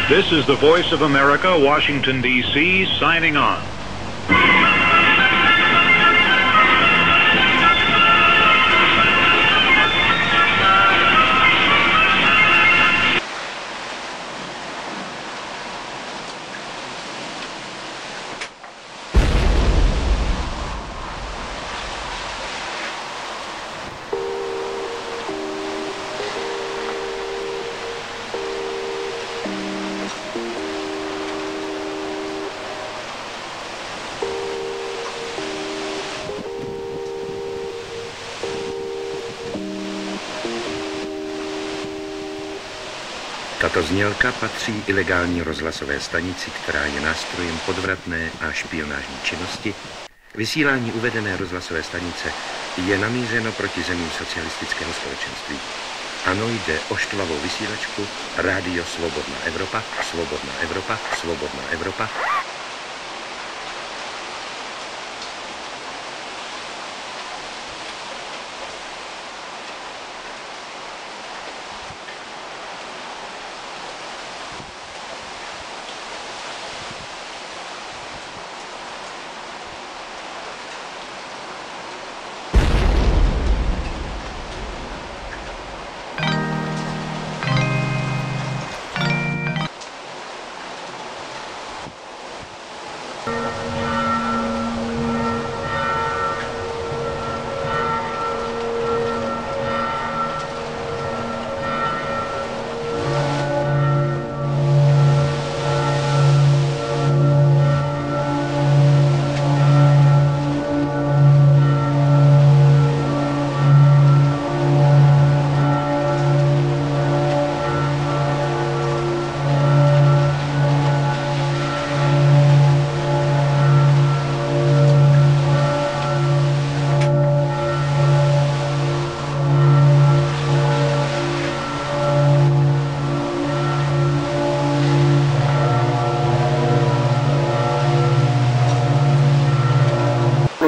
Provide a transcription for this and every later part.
This is the Voice of America, Washington, D.C., signing on. Tato znělka patří ilegální rozhlasové stanici, která je nástrojem podvratné a špionážní činnosti. Vysílání uvedené rozhlasové stanice je namířeno proti zemím socialistického společenství. Ano, jde o štvavou vysílačku Rádio Svobodná Evropa, Svobodná Evropa, Svobodná Evropa.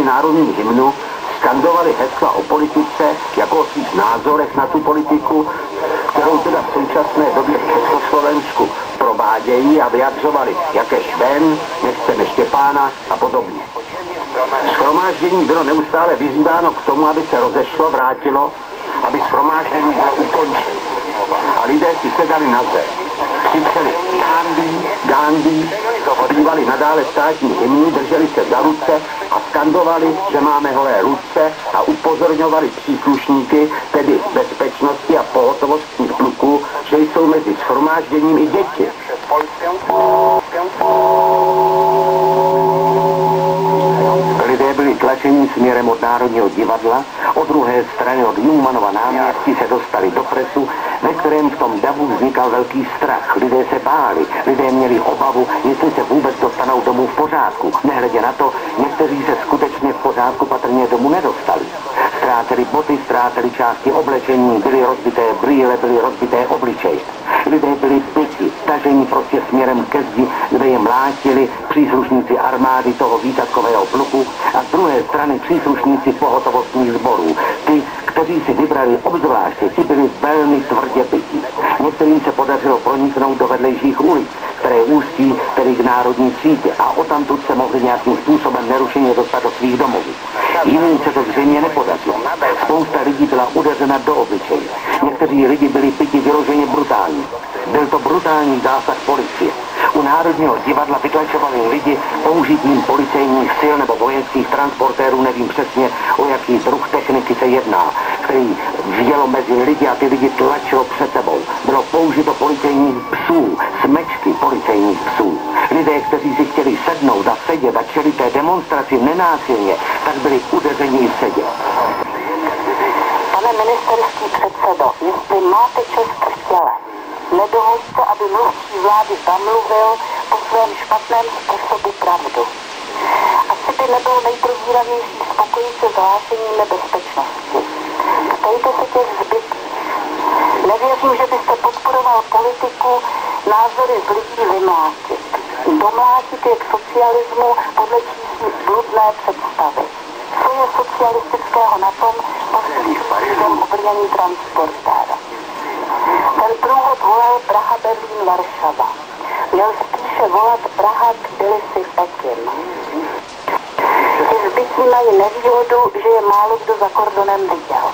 Národní hymnu, skandovali hesla o politice, jako o svých názorech na tu politiku, kterou teda v současné době v Československu provádějí, a vyjadřovali jakéž ven, nechceme Štěpána a podobně. Shromáždění bylo neustále vyzýváno k tomu, aby se rozešlo, vrátilo, aby shromáždění bylo ukončeno. A lidé si sedali na zem. Křičeli Gandhi, Gandhi, zpívali nadále státní hymny, drželi se za ruce a skandovali, že máme holé ruce, a upozorňovali příslušníky, tedy bezpečnosti a pohotovostních pluků, že jsou mezi shromážděním i děti. Lidé byli tlačeni směrem od Národního divadla, od druhé strany od Jungmannova náměstí se dostali do Presu, ve kterém v tom davu vznikal velký strach. Lidé se báli, lidé měli obavu, jestli se vůbec dostanou domů v pořádku. Nehledě na to, někteří se skutečně v pořádku patrně domů nedostali. Ztráceli boty, ztráceli části oblečení, byly rozbité brýle, byly rozbité obličeje. Lidé byli pyti, taženi prostě směrem ke zdi, kde je mlátili příslušníci armády toho výsadkového pluku a z druhé strany příslušníci pohotovostních sborů. Ty, kteří si vybrali obzvláště, ti byli velmi tvrdě pyti. Některým se podařilo proniknout do vedlejších ulic, které ústí tedy k národní třídě, a odtamtud se mohli nějakým způsobem nerušeně dostat do svých domovů. Jiným se to zřejmě nepodařilo. Spousta lidí byla udeřena do obličeje. Někteří lidi byli piti vyloženě brutální. Byl to brutální zásah policie. U Národního divadla vytlačovali lidi použitím policejních sil nebo vojenských transportérů, nevím přesně, o jaký druh techniky se jedná, který Vjelo mezi lidi a ty lidi tlačilo před sebou. Bylo použito policejních psů, smečky policejních psů. Lidé, kteří si chtěli sednout a sedět a čelit té demonstraci nenásilně, tak byli udeřeni i sedět. Pane ministerský předsedo, jestli máte čest v těle, nedovolte, aby mluvčí vlády zamluvil po svém špatném způsobu pravdu. Asi by nebylo nejprozíravější spokojit se zhlášením nebezpečnosti. Ptejte se těch zbytků. Nevěřím, že byste podporoval politiku názory z lidí vymlátit. Domlátit je k socialismu podle čísí bludné představy. Co je socialistického na tom, posledních lidem obrněný transportér. Ten průvod volal Praha, Berlín, Varšava. Měl spíše volat Praha, Tbilisi, Pekin. Ty zbytí mají nevýhodu, že je málo kdo za kordonem viděl.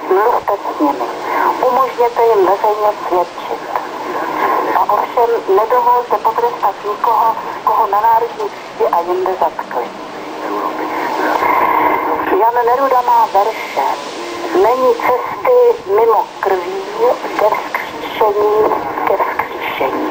Mluvte s nimi, umožněte jim veřejně svědčit. A ovšem nedovolte potrestat nikoho, koho na Národní třídě a jinde zatkli. Jan Neruda má verše. Není cesty mimo krví ke vzkříšení, ke vzkříšení.